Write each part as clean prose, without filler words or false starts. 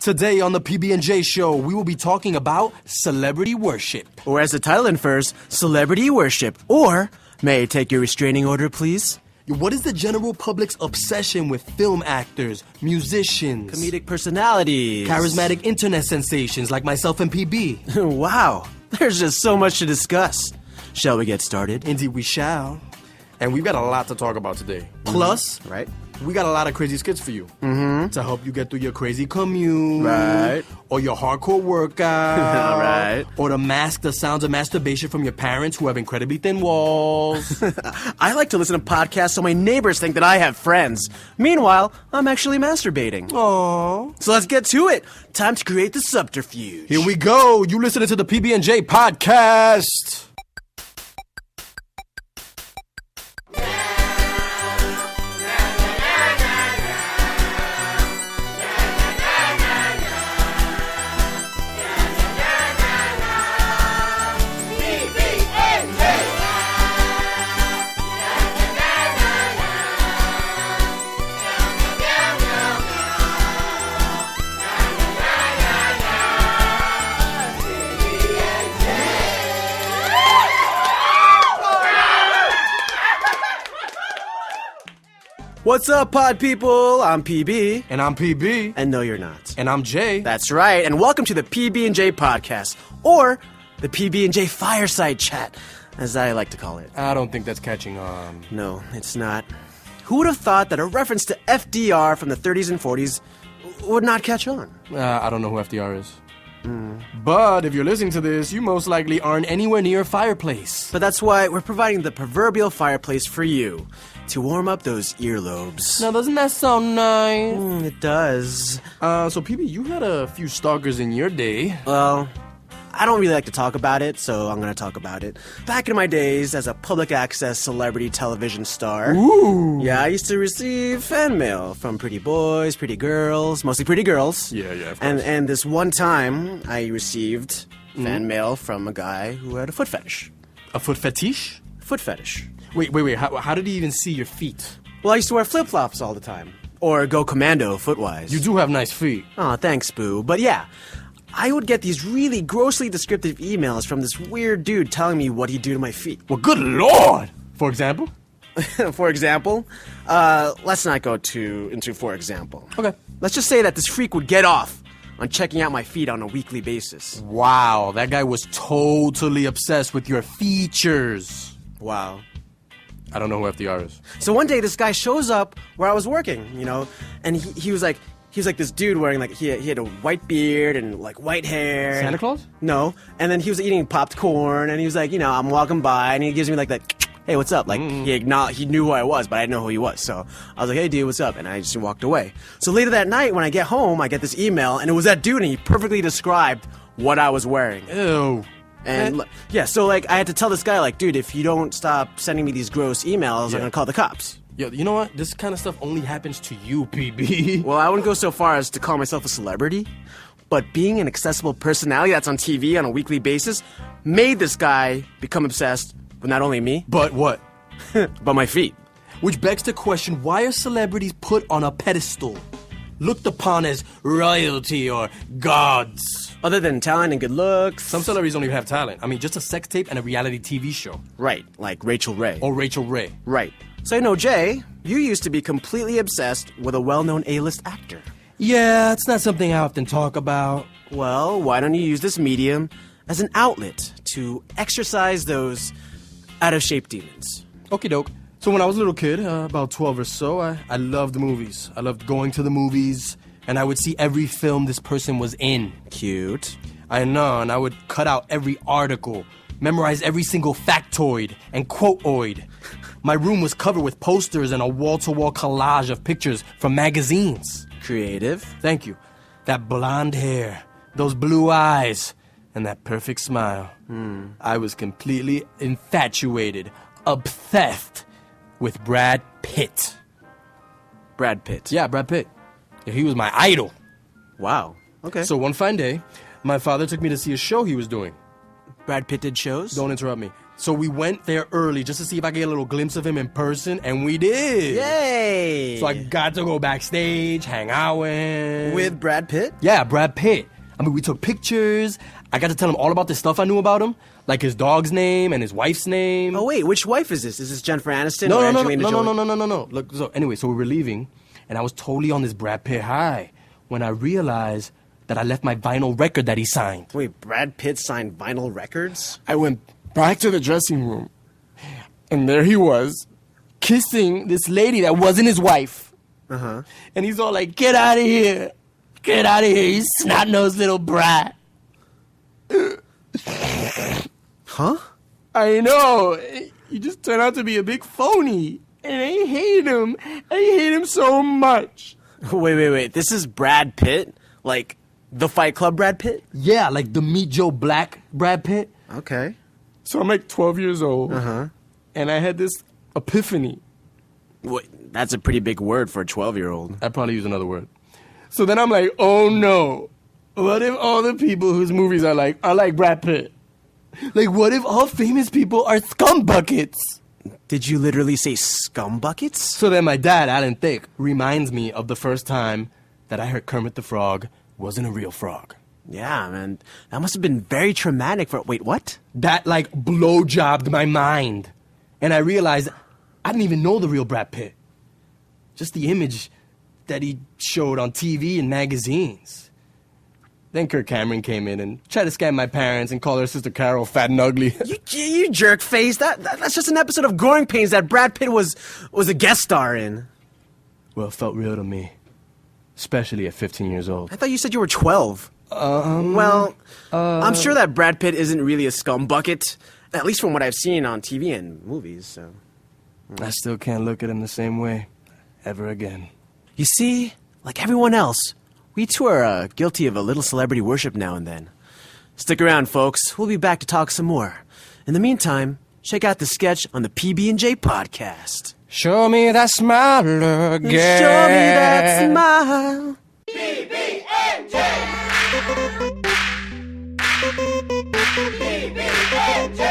Today on the PB&J show, we will be talking about celebrity worship. Or as the title infers, celebrity worship. Or, may I take your restraining order, please? What is the general public's obsession with film actors, musicians, Comedic personalities, charismatic internet sensations like myself and PB? Wow, there's just so much to discuss. Shall we get started? Indeed we shall. And we've got a lot to talk about today. Plus, Right. we got a lot of crazy skits for you. To help you get through your crazy commute. Right. Or your hardcore workout. All right. Or to mask the sounds of masturbation from your parents who have incredibly thin walls. I like to listen to podcasts so my neighbors think that I have friends. Meanwhile, I'm actually masturbating. Aww. So let's get to it. Time to create the subterfuge. Here we go. You listening to the PB&J Podcast. What's up, pod people? I'm PB. And I'm PB. And no, you're not. And I'm Jay. That's right, and welcome to the PB&J Podcast, or the PB&J Fireside Chat, as I like to call it. I don't think that's catching on. No, it's not. Who would have thought that a reference to FDR from the 30s and 40s would not catch on? I don't know who FDR is. But if you're listening to this, you most likely aren't anywhere near a fireplace. But that's why we're providing the proverbial fireplace for you, to warm up those earlobes. Now, doesn't that sound nice? It does. So PB, you had a few stalkers in your day. Well, I don't really like to talk about it, so I'm going to talk about it. Back in my days as a public access celebrity television star, Ooh. yeah, I used to receive fan mail from pretty boys, pretty girls, mostly pretty girls. Yeah, of course. And this one time, I received fan mail from a guy who had a foot fetish. A foot fetish? Foot fetish. Wait. How did he even see your feet? Well, I used to wear flip-flops all the time. Or go commando foot-wise. You do have nice feet. Aw, thanks, Boo. But yeah, I would get these really grossly descriptive emails from this weird dude telling me what he'd do to my feet. Well, good lord! For example? For example, let's not go into for example. Okay. Let's just say that this freak would get off on checking out my feet on a weekly basis. Wow, that guy was totally obsessed with your features. Wow. I don't know who FDR is. So one day this guy shows up where I was working, and he was like this dude wearing he had a white beard and like white hair. Santa Claus? No. And then he was eating popped corn and he was like, I'm walking by and he gives me like that, hey, what's up? Like he knew who I was, but I didn't know who he was. So I was like, hey dude, what's up? And I just walked away. So later that night when I get home, I get this email and it was that dude and he perfectly described what I was wearing. Ew. And yeah, so I had to tell this guy dude, if you don't stop sending me these gross emails, I'm gonna call the cops. Yo, you know what? This kind of stuff only happens to you, PB. Well, I wouldn't go so far as to call myself a celebrity, but being an accessible personality that's on TV on a weekly basis made this guy become obsessed with not only me, But what? but my feet. Which begs the question, why are celebrities put on a pedestal? Looked upon as royalty or gods? Other than talent and good looks. Some celebrities don't even have talent. I mean, just a sex tape and a reality TV show. Right, like Rachel Ray. Or Rachel Ray. Right. So Jay, you used to be completely obsessed with a well-known A-list actor. Yeah, it's not something I often talk about. Well, why don't you use this medium as an outlet to exercise those out-of-shape demons? Okie doke. So when I was a little kid, about 12 or so, I loved movies. I loved going to the movies, and I would see every film this person was in. Cute. I know, and I would cut out every article, memorize every single factoid and quoteoid. My room was covered with posters and a wall-to-wall collage of pictures from magazines. Creative. Thank you. That blonde hair, those blue eyes, and that perfect smile. I was completely infatuated, obsessed with Brad Pitt. Brad Pitt. Yeah, Brad Pitt. Yeah, he was my idol. Wow. Okay. So one fine day, my father took me to see a show he was doing. Brad Pitt did shows? Don't interrupt me. So we went there early just to see if I could get a little glimpse of him in person, and we did. Yay! So I got to go backstage, hang out with Brad Pitt? Yeah, Brad Pitt. I mean, we took pictures. I got to tell him all about the stuff I knew about him, like his dog's name and his wife's name. Oh, wait, which wife is this? Is this Jennifer Aniston No, or no, no, Angelina no, Jolie? no, no, no, no, no. Look, so anyway, so we were leaving, and I was totally on this Brad Pitt high when I realized that I left my vinyl record that he signed. Wait, Brad Pitt signed vinyl records? I went back to the dressing room, and there he was, kissing this lady that wasn't his wife. Uh-huh. And he's all like, get out of here. Get out of here, you snot-nosed little brat. Huh? I know. He just turned out to be a big phony. And I hate him. I hate him so much. Wait. This is Brad Pitt? Like, the Fight Club Brad Pitt? Yeah, like the Meet Joe Black Brad Pitt. Okay. So I'm like 12 years old. Uh-huh. And I had this epiphany. Wait, that's a pretty big word for a 12-year-old. I'd probably use another word. So then I'm like, oh no. What if all the people whose movies are like Brad Pitt? Like, what if all famous people are scum buckets? Did you literally say scum buckets? So then my dad, Alan Thicke, reminds me of the first time that I heard Kermit the Frog wasn't a real frog. Yeah, man. That must have been very traumatic for... Wait, what? That, like, blowjobbed my mind. And I realized I didn't even know the real Brad Pitt. Just the image that he showed on TV and magazines. Then Kirk Cameron came in and tried to scam my parents and call their sister Carol fat and ugly. You jerk face. That's just an episode of Growing Pains that Brad Pitt was a guest star in. Well, it felt real to me. Especially at 15 years old. I thought you said you were 12. I'm sure that Brad Pitt isn't really a scum bucket. At least from what I've seen on TV and movies, so... I still can't look at him the same way. Ever again. You see, like everyone else, we too are guilty of a little celebrity worship now and then. Stick around, folks. We'll be back to talk some more. In the meantime, check out the sketch on the PB&J Podcast. Show me that smile again. Show me that smile. PB&J. PB&J.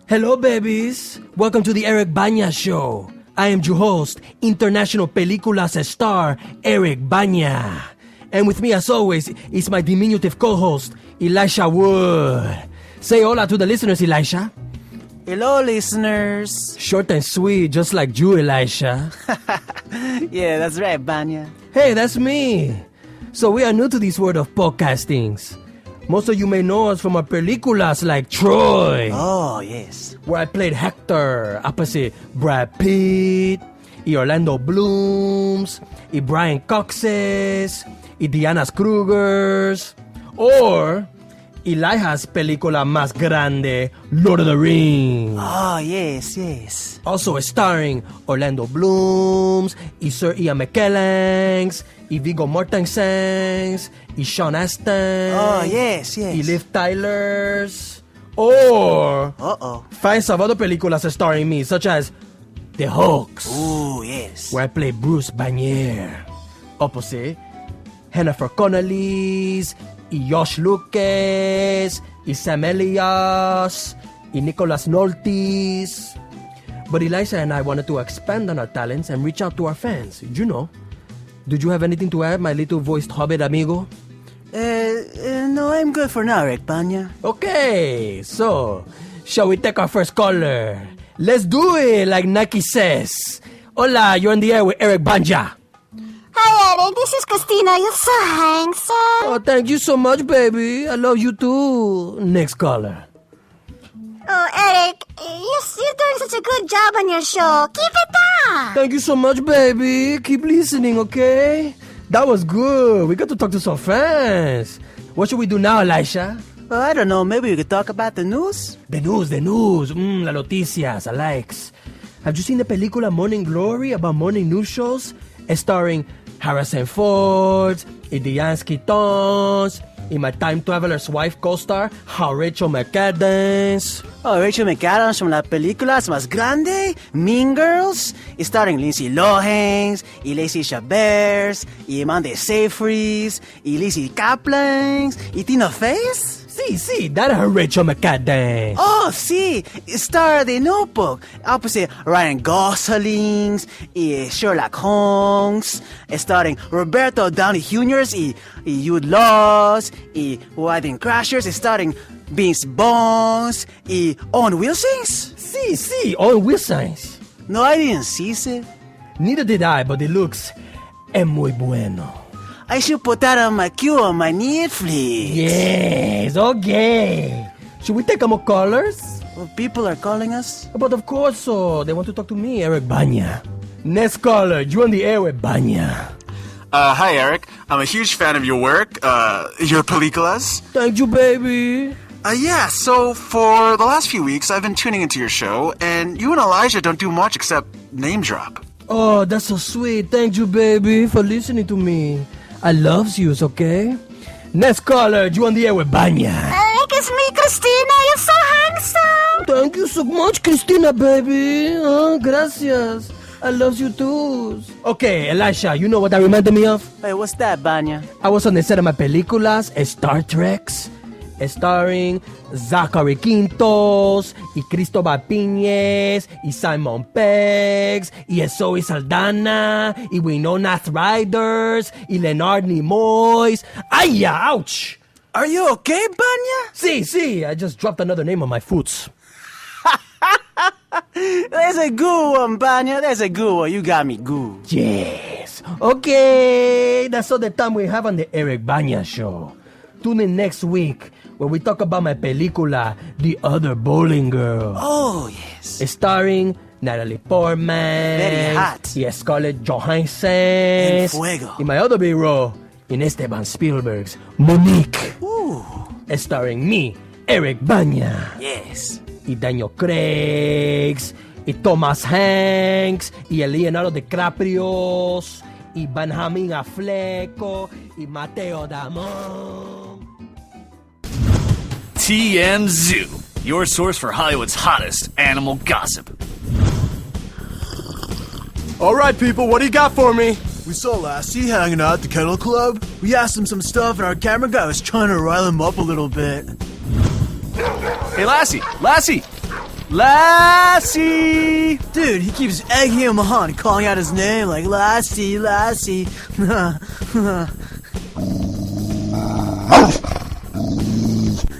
Hello, babies. Welcome to the Eric Baña Show. I am your host, international películas star, Eric Baña. And with me, as always, is my diminutive co-host, Elisha Wood. Say hola to the listeners, Elisha. Hello, listeners. Short and sweet, just like you, Elisha. Yeah, that's right, Baña. Hey, that's me. So we are new to this world of podcastings. Most of you may know us from our películas like Troy. Oh, yes. Where I played Hector, opposite Brad Pitt, y Orlando Blooms, y Brian Coxes, y Diana Krugers, or Elijah's película más grande, Lord of the Rings. Oh, yes. Also starring Orlando Blooms, y Sir Ian McKellen, y Viggo Mortensen, y Sean Astin. Oh, yes. Y Liv Tyler's. Or Uh-oh. finds some other películas starring me, such as The Hawks, Oh, yes. where I play Bruce Bannier. Opposite Jennifer Connelly's, y Josh Lucas, y Sam Elias, y Nicholas Nolte's. But Eliza and I wanted to expand on our talents and reach out to our fans. You know. Did you have anything to add, my little voiced hobbit amigo? No, I'm good for now, Eric Baña. Okay, so, shall we take our first caller? Let's do it, like Nike says. Hola, you're on the air with Eric Baña. Hi, Eric. This is Christina. You're so handsome. Oh, thank you so much, baby. I love you too. Next caller. Oh, Eric, you're doing such a good job on your show. Keep it up. Thank you so much, baby. Keep listening, okay? That was good. We got to talk to some fans. What should we do now, Elisha? I don't know, maybe we could talk about the news? The news. La noticias, I likes. Have you seen the película Morning Glory about morning news shows? Starring Harrison Ford, y Diane Keaton, y my time traveler's wife co-star, Rachel Mcadams. Oh, Rachel Mcadams from las películas más grande, Mean Girls, starring Lindsay Lohan, y Lacey Chabert, y Amanda Seyfried, y Lizzie Kaplan, y Tina Fey. Sí, that her Rachel McAdams. Oh, sí, star de Notebook, opposite Ryan Gosling, y Sherlock Holmes, starring Roberto Downey Jr. y Jude Law, y Wedding Crashers, starring Vince Vaughn y Owen Wilson. Sí, Owen Wilson. No, I didn't see it. Neither did I, but it looks muy bueno. I should put that on my queue on my Netflix. Yes, okay. Should we take more callers? Well, people are calling us. But of course, so they want to talk to me, Eric Baña. Next caller, you on the air with Baña. Hi, Eric. I'm a huge fan of your work, your películas. Thank you, baby. Yeah, so for the last few weeks, I've been tuning into your show, and you and Elijah don't do much except name drop. Oh, that's so sweet. Thank you, baby, for listening to me. I loves yous, okay? Next caller, you on the air with Baña. Eric, it's me, Christina. You're so handsome. Thank you so much, Christina, baby. Oh, gracias. I love you too. Okay, Elisha, you know what that reminded me of? Hey, what's that, Baña? I was on the set of my películas, Star Treks, starring Zachary Quintos, y Cristóbal Piñez, y Simon Peggs, y Zoe Saldana, y Winona Ryder, y Leonard Nimoy. Ay, ouch! Are you okay, Baña? Sí, I just dropped another name on my foots. There's a good one, Baña. There's a good one. You got me good. Yes. Okay, that's all the time we have on the Eric Baña Show. Tune in next week when we talk about my película, The Other Bowling Girl. Oh, yes. Starring Natalie Portman. Very hot. Y Scarlett Johansson. En fuego. Y my other big role in Esteban Spielberg's Monique. Ooh. Starring me, Eric Baña. Yes. Y Daniel Craig. Y Thomas Hanks. Y el Leonardo DiCaprio. Y Benjamin Affleck. Y Mateo Damon. TMZoo, your source for Hollywood's hottest animal gossip. All right, people, what do you got for me? We saw Lassie hanging out at the Kennel Club. We asked him some stuff, and our camera guy was trying to rile him up a little bit. Hey, Lassie! Dude, he keeps egging him on, calling out his name like Lassie.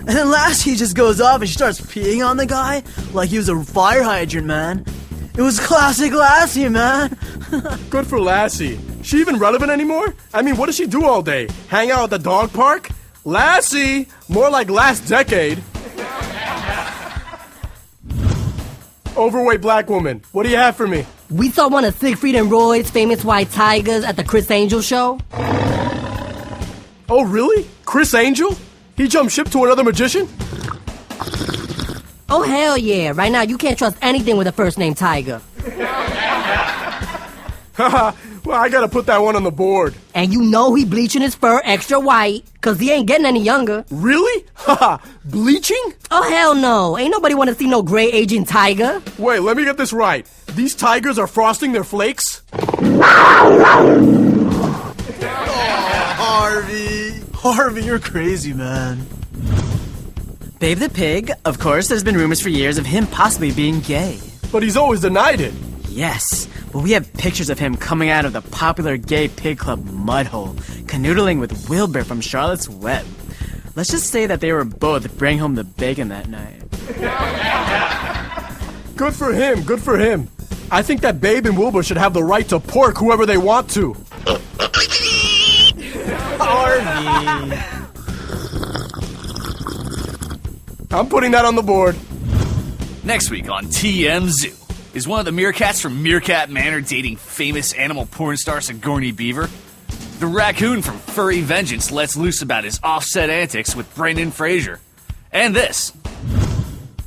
And then Lassie just goes off and she starts peeing on the guy like he was a fire hydrant, man. It was classic Lassie, man. Good for Lassie. She even relevant anymore? I mean, what does she do all day? Hang out at the dog park? Lassie! More like last decade. Overweight black woman, what do you have for me? We saw one of Siegfried and Roy's famous white tigers at the Chris Angel show. Oh, really? Chris Angel? He jumped ship to another magician? Oh, hell yeah. Right now, you can't trust anything with a first name Tiger. Haha, well, I gotta put that one on the board. And you know he bleaching his fur extra white, cause he ain't getting any younger. Really? Haha, bleaching? Oh, hell no. Ain't nobody wanna see no gray aging tiger. Wait, let me get this right. These tigers are frosting their flakes? Harvey, you're crazy, man. Babe the Pig, of course, there's been rumors for years of him possibly being gay. But he's always denied it. Yes, but we have pictures of him coming out of the popular gay pig club Mudhole, canoodling with Wilbur from Charlotte's Web. Let's just say that they were both bringing home the bacon that night. Good for him. I think that Babe and Wilbur should have the right to pork whoever they want to. Harvey. I'm putting that on the board. Next week on TMZoo, is one of the meerkats from Meerkat Manor dating famous animal porn star Sigourney Beaver? The raccoon from Furry Vengeance lets loose about his offset antics with Brendan Fraser. And this.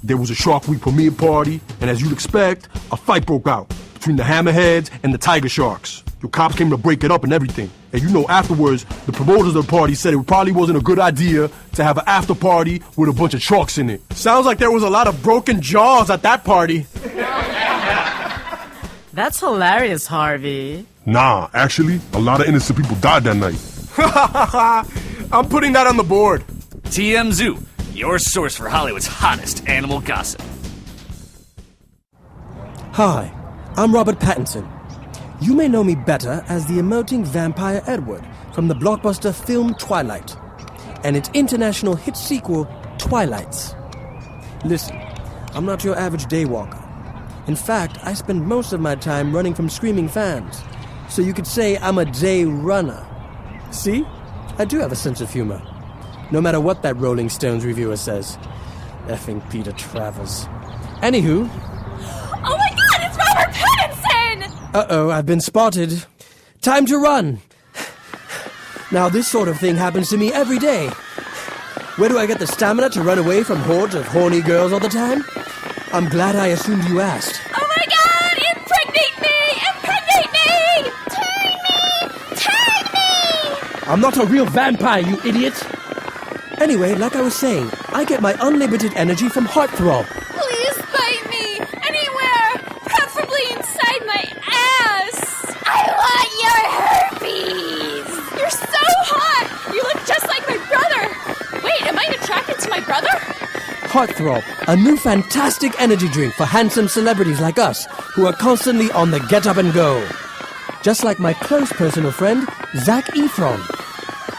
There was a Shark Week premiere party, and as you'd expect, a fight broke out between the Hammerheads and the Tiger Sharks. Your cops came to break it up and everything. And you know, afterwards, the promoters of the party said it probably wasn't a good idea to have an after party with a bunch of sharks in it. Sounds like there was a lot of broken jaws at that party. That's hilarious, Harvey. Nah, actually, a lot of innocent people died that night. I'm putting that on the board. TMZoo, your source for Hollywood's hottest animal gossip. Hi, I'm Robert Pattinson. You may know me better as the emoting vampire Edward from the blockbuster film Twilight and its international hit sequel, Twilights. Listen, I'm not your average daywalker. In fact, I spend most of my time running from screaming fans. So you could say I'm a day runner. See? I do have a sense of humor. No matter what that Rolling Stones reviewer says. Effing Peter Travers. Anywho. Oh my god, it's Robert Pattinson! Uh-oh, I've been spotted. Time to run. Now this sort of thing happens to me every day. Where do I get the stamina to run away from hordes of horny girls all the time? I'm glad I assumed you asked. Oh my god, impregnate me! Impregnate me! Tag me! I'm not a real vampire, you idiot! Anyway, like I was saying, I get my unlimited energy from Heartthrob. Please bite me! Anywhere! Preferably inside my ass! I want your herpes! You're so hot! You look just like my brother! Wait, am I attracted to my brother? Heartthrob, a new fantastic energy drink for handsome celebrities like us who are constantly on the get up and go. Just like my close personal friend, Zac Efron.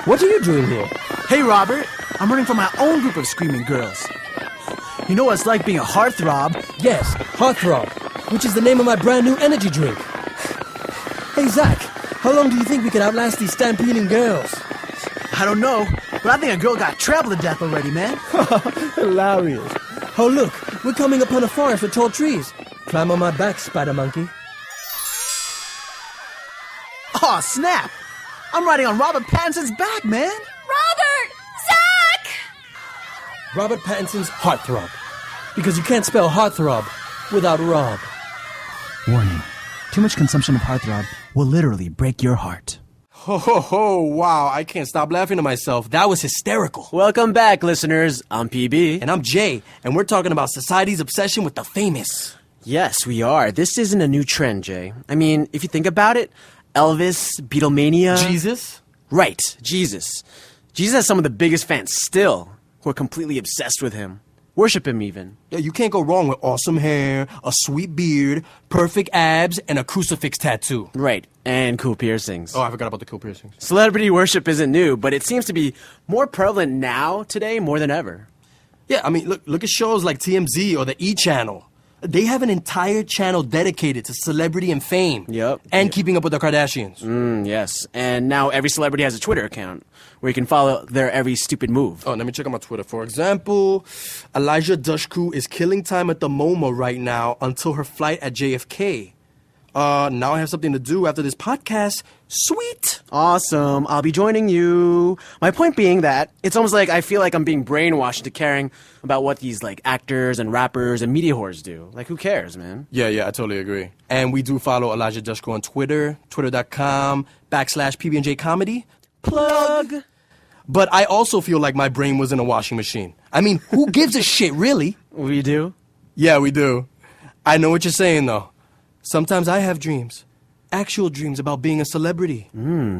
What are you doing here? Hey, Robert. I'm running from my own group of screaming girls. You know what it's like being a heartthrob? Yes, Heartthrob, which is the name of my brand new energy drink. Hey, Zac, how long do you think we could outlast these stampeding girls? I don't know, but I think a girl got trampled to death already, man. Hilarious. Oh, look, we're coming upon a forest with tall trees. Climb on my back, spider monkey. Aw, snap! I'm riding on Robert Pattinson's back, man. Robert! Zac! Robert Pattinson's Heartthrob. Because you can't spell heartthrob without Rob. Warning. Too much consumption of heartthrob will literally break your heart. Ho, ho, ho, wow, I can't stop laughing to myself. That was hysterical. Welcome back, listeners. I'm PB. And I'm Jay, and we're talking about society's obsession with the famous. Yes, we are. This isn't a new trend, Jay. I mean, if you think about it, Elvis, Beatlemania... Jesus? Right, Jesus. Jesus has some of the biggest fans still who are completely obsessed with him. Worship him, even. Yeah, you can't go wrong with awesome hair, a sweet beard, perfect abs, and a crucifix tattoo. Right, and cool piercings. Oh, I forgot about the cool piercings. Celebrity worship isn't new, but it seems to be more prevalent now, today, more than ever. Yeah, I mean, look at shows like TMZ or the E! Channel. They have an entire channel dedicated to celebrity and fame. Yep. And keeping up with the Kardashians. Yes. And now every celebrity has a Twitter account where you can follow their every stupid move. Oh, let me check out my Twitter. For example, Elijah Dushku is killing time at the MoMA right now until her flight at JFK. Now I have something to do after this podcast. Sweet. Awesome. I'll be joining you. My point being that it's almost like I feel like I'm being brainwashed into caring about what these like actors and rappers and media whores do. Like, who cares, man? Yeah, I totally agree. And we do follow Elijah Dushku on Twitter, twitter.com/PB&J Comedy. Plug. But I also feel like my brain was in a washing machine. I mean, who gives a shit, really? We do? Yeah, we do. I know what you're saying, though. Sometimes I have dreams. Actual dreams about being a celebrity.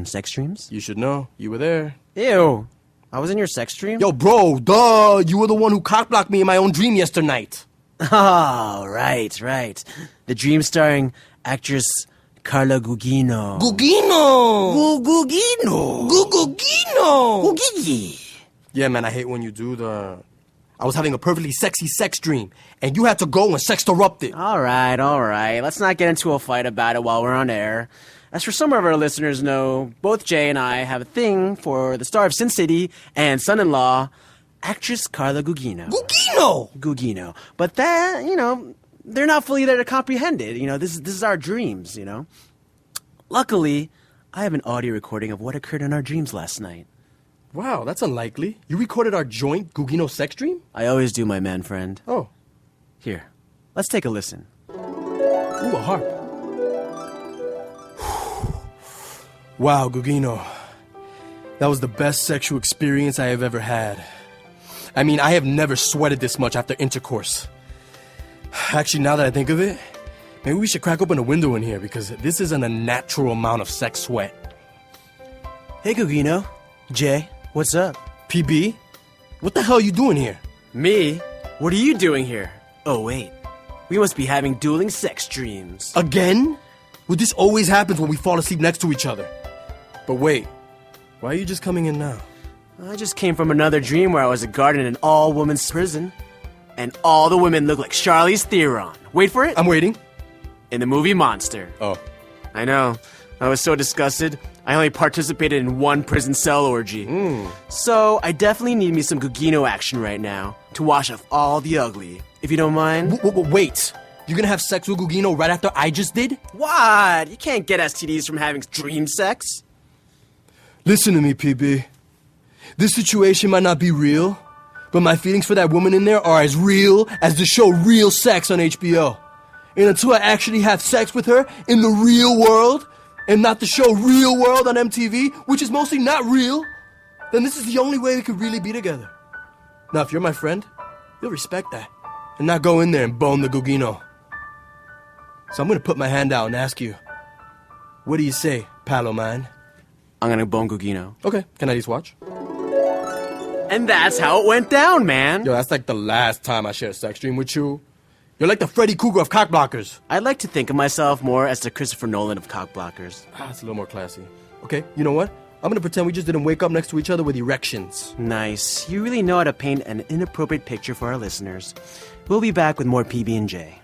Sex dreams? You should know. You were there. Ew. I was in your sex dream? Yo, bro, duh. You were the one who cockblocked me in my own dream yesterday night. Oh, right. The dream starring actress Carla Gugino. Gugino! Gugino! Gugino! Gugigi! Yeah, man, I hate when you do the... I was having a perfectly sexy sex dream, and you had to go and sex-interrupt it. All right. Let's not get into a fight about it while we're on air. As for some of our listeners know, both Jay and I have a thing for the star of Sin City and son-in-law, actress Carla Gugino. Gugino. But that, they're not fully there to comprehend it. This is our dreams, Luckily, I have an audio recording of what occurred in our dreams last night. Wow, that's unlikely. You recorded our joint Gugino sex dream? I always do, my man friend. Oh. Here, let's take a listen. Ooh, a harp. Wow, Gugino. That was the best sexual experience I have ever had. I mean, I have never sweated this much after intercourse. Actually, now that I think of it, maybe we should crack open a window in here because this isn't a natural amount of sex sweat. Hey, Gugino. Jay, what's up? PB? What the hell are you doing here? Me? What are you doing here? Oh, wait. We must be having dueling sex dreams. Again? Well, this always happens when we fall asleep next to each other. But wait, why are you just coming in now? I just came from another dream where I was a guard in an all-women's prison. And all the women look like Charlize Theron. Wait for it. I'm waiting. In the movie Monster. Oh. I know. I was so disgusted, I only participated in one prison cell orgy. So, I definitely need me some Gugino action right now to wash off all the ugly. If you don't mind. Wait. You're gonna have sex with Gugino right after I just did? What? You can't get STDs from having dream sex. Listen to me, PB. This situation might not be real, but my feelings for that woman in there are as real as the show Real Sex on HBO. And until I actually have sex with her in the real world, and not the show Real World on MTV, which is mostly not real, then this is the only way we could really be together. Now, if you're my friend, you'll respect that, and not go in there and bone the Gugino. So I'm gonna put my hand out and ask you, what do you say, pal o' mine? I'm gonna bone Gugino. Okay, can I at least watch? And that's how it went down, man. Yo, that's like the last time I shared a sex dream with you. You're like the Freddy Krueger of cockblockers. I'd like to think of myself more as the Christopher Nolan of cockblockers. It's a little more classy. Okay, you know what? I'm gonna pretend we just didn't wake up next to each other with erections. Nice. You really know how to paint an inappropriate picture for our listeners. We'll be back with more PB&J.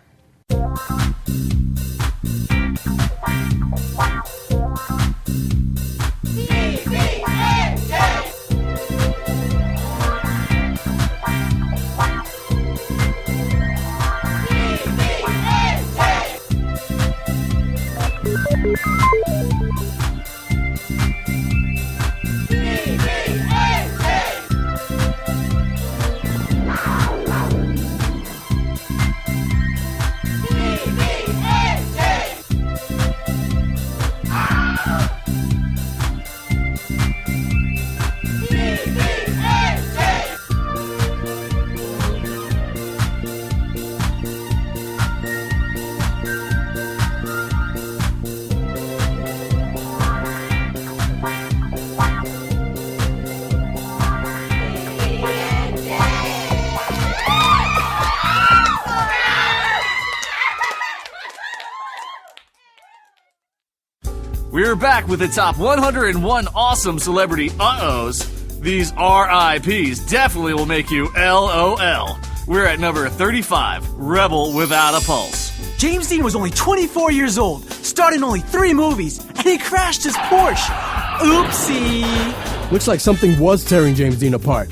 We're back with the top 101 awesome celebrity uh-ohs. These RIPs definitely will make you LOL. We're at number 35, Rebel Without a Pulse. James Dean was only 24 years old, starred in only 3 movies, and he crashed his Porsche. Oopsie. Looks like something was tearing James Dean apart.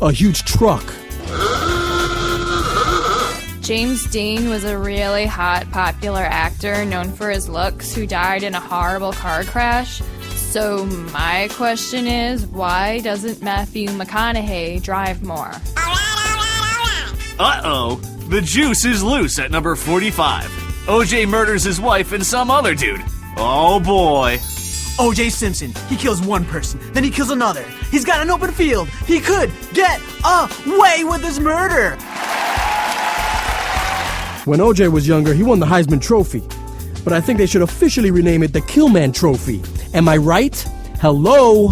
A huge truck. James Dean was a really hot, popular actor known for his looks who died in a horrible car crash. So my question is, why doesn't Matthew McConaughey drive more? Uh-oh, the juice is loose at number 45. OJ murders his wife and some other dude. Oh boy. O.J. Simpson, he kills one person, then he kills another. He's got an open field. He could get away with his murder. When OJ was younger, he won the Heisman Trophy. But I think they should officially rename it the Killman Trophy. Am I right? Hello?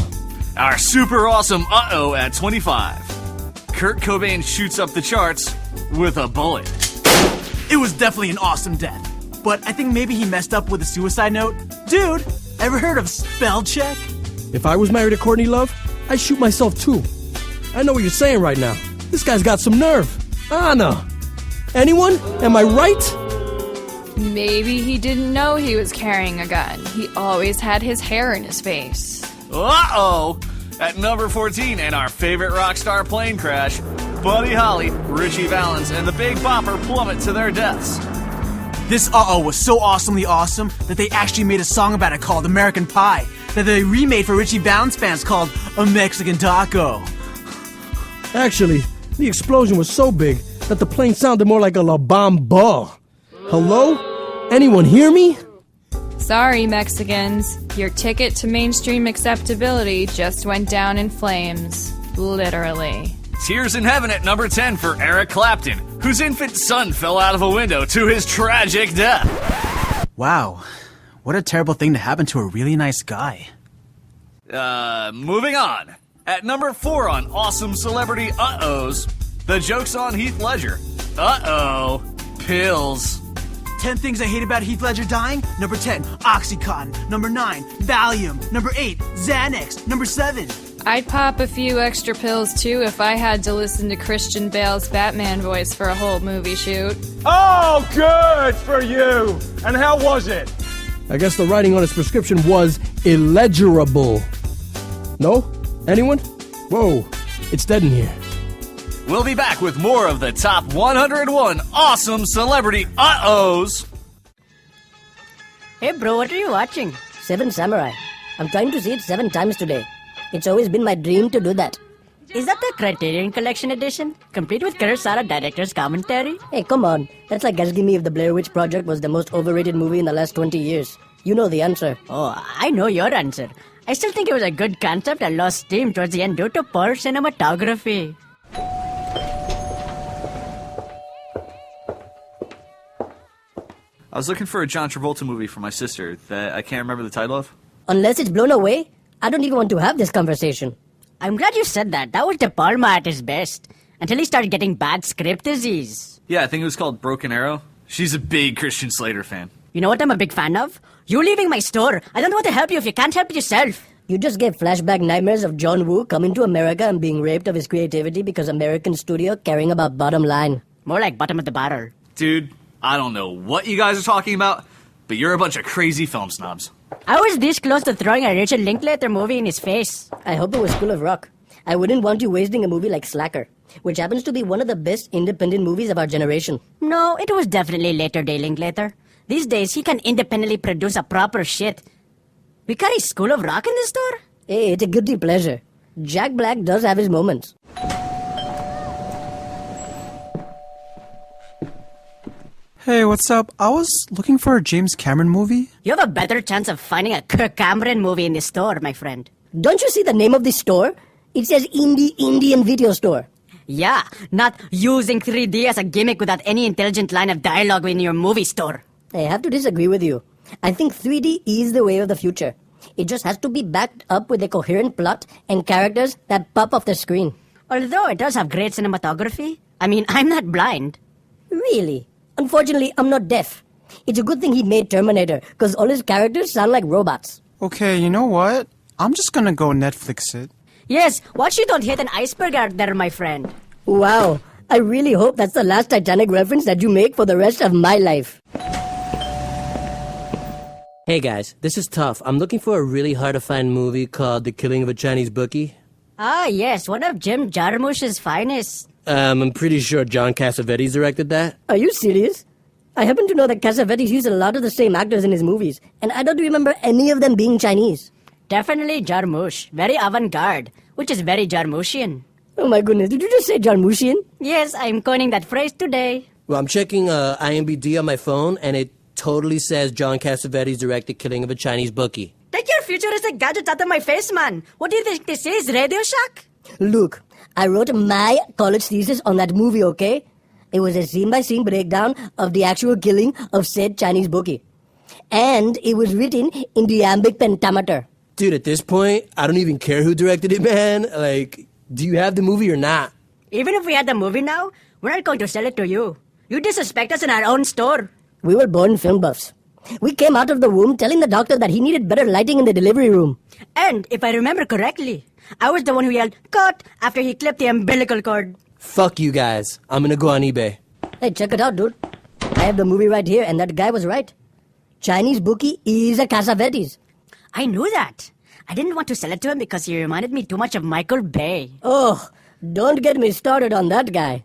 Our super awesome uh-oh at 25. Kurt Cobain shoots up the charts with a bullet. It was definitely an awesome death. But I think maybe he messed up with a suicide note. Dude, ever heard of spell check? If I was married to Courtney Love, I'd shoot myself too. I know what you're saying right now. This guy's got some nerve. Anna. Anyone? Am I right? Maybe he didn't know he was carrying a gun. He always had his hair in his face. Uh-oh! At number 14, and our favorite rock star plane crash, Buddy Holly, Richie Valens, and the Big Bopper plummet to their deaths. This uh-oh was so awesomely awesome that they actually made a song about it called American Pie. that they remade for Richie Valens fans called A Mexican Taco. Actually, the explosion was so big that the plane sounded more like a La Bamba. Hello? Anyone hear me? Sorry, Mexicans. Your ticket to mainstream acceptability just went down in flames. Literally. Tears in Heaven at number 10 for Eric Clapton, whose infant son fell out of a window to his tragic death. Wow, what a terrible thing to happen to a really nice guy. Moving on. At number 4 on Awesome Celebrity Uh-Ohs, the joke's on Heath Ledger. Uh-oh. Pills. 10 things I hate about Heath Ledger dying. Number 10, Oxycontin. Number 9, Valium. Number 8, Xanax. Number 7. I'd pop a few extra pills too if I had to listen to Christian Bale's Batman voice for a whole movie shoot. Oh, good for you! And how was it? I guess the writing on his prescription was illegible. No? Anyone? Whoa, it's dead in here. We'll be back with more of the top 101 Awesome Celebrity Uh-Ohs. Hey bro, what are you watching? Seven Samurai. I'm trying to see it 7 times today. It's always been my dream to do that. Is that the Criterion Collection edition? Complete with Kurosawa director's commentary? Hey, come on. That's like asking me if the Blair Witch Project was the most overrated movie in the last 20 years. You know the answer. Oh, I know your answer. I still think it was a good concept and lost steam towards the end due to poor cinematography. I was looking for a John Travolta movie for my sister that I can't remember the title of. Unless it's blown away, I don't even want to have this conversation. I'm glad you said that. That was De Palma at his best. Until he started getting bad script disease. Yeah, I think it was called Broken Arrow. She's a big Christian Slater fan. You know what I'm a big fan of? You leaving my store. I don't want to help you if you can't help yourself. You just gave flashback nightmares of John Woo coming to America and being raped of his creativity because American studio caring about bottom line. More like bottom of the barrel. Dude, I don't know what you guys are talking about, but you're a bunch of crazy film snobs. I was this close to throwing a Richard Linklater movie in his face. I hope it was School of Rock. I wouldn't want you wasting a movie like Slacker, which happens to be one of the best independent movies of our generation. No, it was definitely later day Linklater. These days, he can independently produce a proper shit. We carry School of Rock in the store? Hey, it's a guilty pleasure. Jack Black does have his moments. Hey, what's up? I was looking for a James Cameron movie. You have a better chance of finding a Kirk Cameron movie in the store, my friend. Don't you see the name of the store? It says Indie Indian Video Store. Yeah, not using 3D as a gimmick without any intelligent line of dialogue in your movie store. I have to disagree with you. I think 3D is the way of the future. It just has to be backed up with a coherent plot and characters that pop off the screen. Although it does have great cinematography. I mean, I'm not blind. Really? Unfortunately, I'm not deaf. It's a good thing he made Terminator, because all his characters sound like robots. Okay, you know what? I'm just gonna go Netflix it. Yes, watch you don't hit an iceberg out there, my friend. Wow, I really hope that's the last Titanic reference that you make for the rest of my life. Hey guys, this is tough. I'm looking for a really hard-to-find movie called The Killing of a Chinese Bookie. Ah, yes, one of Jim Jarmusch's finest. I'm pretty sure John Cassavetes directed that. Are you serious? I happen to know that Cassavetes used a lot of the same actors in his movies, and I don't remember any of them being Chinese. Definitely Jarmusch. Very avant-garde, which is very Jarmuschian. Oh my goodness, did you just say Jarmuschian? Yes, I'm coining that phrase today. Well, I'm checking IMDb on my phone, and it totally says John Cassavetes directed Killing of a Chinese Bookie. Take your futuristic gadgets out of my face, man. What do you think this is, Radio Shack? Look, I wrote my college thesis on that movie, okay? It was a scene-by-scene breakdown of the actual killing of said Chinese bookie. And it was written in the iambic pentameter. Dude, at this point, I don't even care who directed it, man. Like, do you have the movie or not? Even if we had the movie now, we're not going to sell it to you. You disrespect us in our own store. We were born film buffs. We came out of the womb telling the doctor that he needed better lighting in the delivery room. And, if I remember correctly, I was the one who yelled, "Cut!" after he clipped the umbilical cord. Fuck you guys. I'm gonna go on eBay. Hey, check it out, dude. I have the movie right here, and that guy was right. Chinese bookie is a Cassavetes. I knew that. I didn't want to sell it to him because he reminded me too much of Michael Bay. Oh, don't get me started on that guy.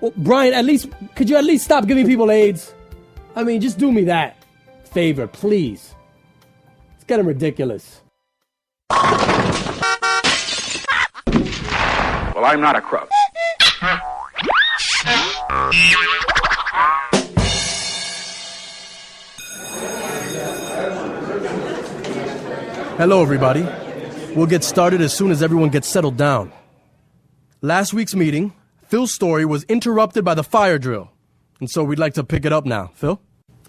Well, Brian, could you at least stop giving people AIDS? I mean, just do me that favor, please. It's getting ridiculous. Well, I'm not a crook. Hello, everybody. We'll get started as soon as everyone gets settled down. Last week's meeting, Phil's story was interrupted by the fire drill, and so we'd like to pick it up now. Phil?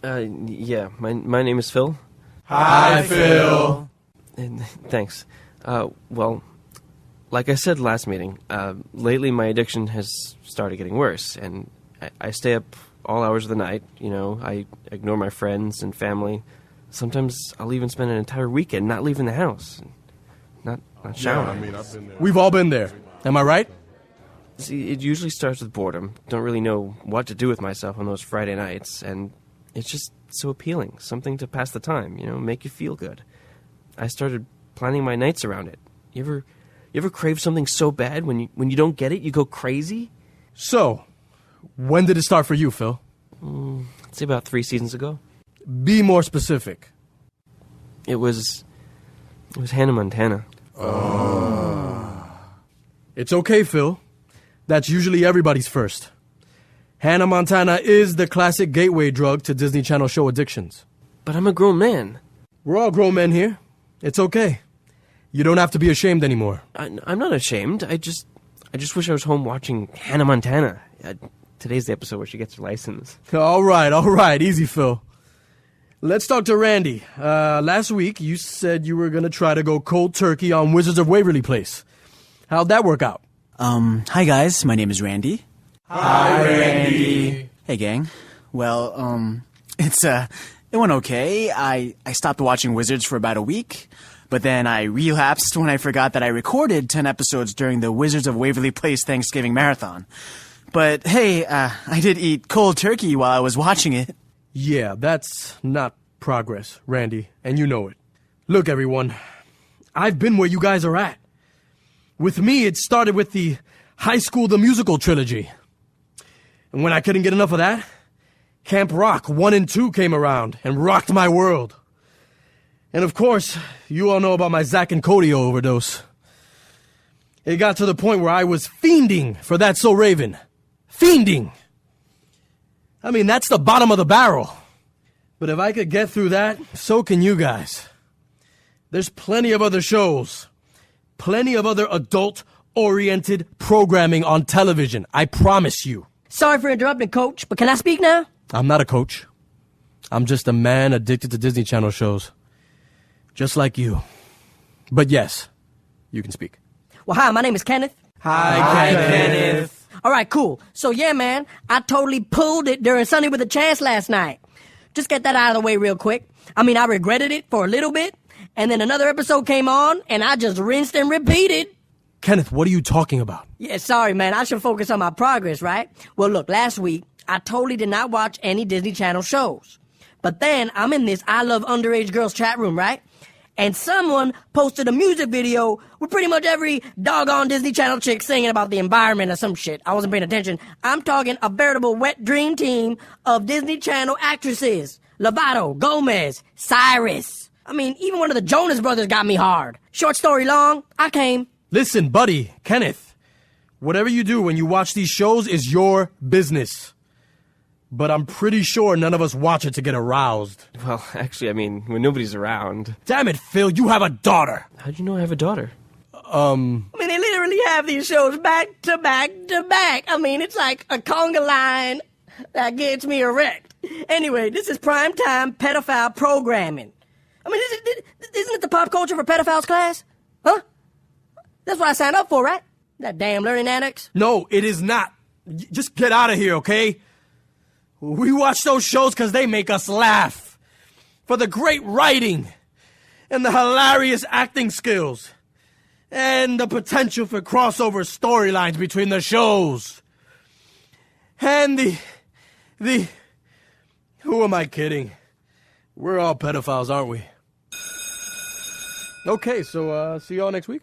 Yeah, my name is Phil. Hi, Phil. Thanks. Well, like I said last meeting, lately my addiction has started getting worse, and I stay up all hours of the night. You know, I ignore my friends and family. Sometimes I'll even spend an entire weekend not leaving the house, not showering. Yeah, I've been there. We've all been there. Am I right? See, it usually starts with boredom. Don't really know what to do with myself on those Friday nights, and it's just so appealing. Something to pass the time, you know, make you feel good. I started planning my nights around it. You ever crave something so bad when you don't get it, you go crazy? So, when did it start for you, Phil? I'd say about 3 seasons ago. Be more specific. It was Hannah Montana. It's okay, Phil. That's usually everybody's first. Hannah Montana is the classic gateway drug to Disney Channel show addictions. But I'm a grown man. We're all grown men here. It's okay. You don't have to be ashamed anymore. I'm not ashamed. I just wish I was home watching Hannah Montana. Today's the episode where she gets her license. All right. Easy, Phil. Let's talk to Randy. Last week, you said you were going to try to go cold turkey on Wizards of Waverly Place. How'd that work out? Hi guys, my name is Randy. Hi, Randy. Hey gang. Well, it went okay. I stopped watching Wizards for about a week, but then I relapsed when I forgot that I recorded 10 episodes during the Wizards of Waverly Place Thanksgiving Marathon. But hey, I did eat cold turkey while I was watching it. Yeah, that's not progress, Randy, and you know it. Look, everyone, I've been where you guys are at. With me, it started with the High School the Musical trilogy. And when I couldn't get enough of that, Camp Rock 1 and 2 came around and rocked my world. And of course, you all know about my Zach and Cody overdose. It got to the point where I was fiending for That's So Raven. Fiending! I mean, that's the bottom of the barrel. But if I could get through that, so can you guys. There's plenty of other shows. Plenty of other adult-oriented programming on television. I promise you. Sorry for interrupting, Coach, but can I speak now? I'm not a coach. I'm just a man addicted to Disney Channel shows. Just like you. But yes, you can speak. Well, hi, my name is Kenneth. Hi, Kenneth. All right, cool. So, yeah, man, I totally pulled it during Sunday with a Chance last night. Just get that out of the way real quick. I mean, I regretted it for a little bit, and then another episode came on, and I just rinsed and repeated. Kenneth, what are you talking about? Yeah, sorry, man. I should focus on my progress, right? Well, look, last week, I totally did not watch any Disney Channel shows. But then I'm in this I Love Underage Girls chat room, right? And someone posted a music video with pretty much every doggone Disney Channel chick singing about the environment or some shit. I wasn't paying attention. I'm talking a veritable wet dream team of Disney Channel actresses. Lovato, Gomez, Cyrus. I mean, even one of the Jonas Brothers got me hard. Short story long, I came. Listen, buddy, Kenneth. Whatever you do when you watch these shows is your business. But I'm pretty sure none of us watch it to get aroused. Well, actually, I mean, when nobody's around. Damn it, Phil, you have a daughter. How'd you know I have a daughter? I mean, they literally have these shows back to back to back. I mean, it's like a conga line that gets me erect. Anyway, this is primetime pedophile programming. I mean, isn't it the pop culture for pedophiles class? Huh? That's what I signed up for, right? That damn learning annex? No, it is not. Just get out of here, okay? We watch those shows because they make us laugh. For the great writing. And the hilarious acting skills. And the potential for crossover storylines between the shows. And the... Who am I kidding? We're all pedophiles, aren't we? Okay, so see y'all next week.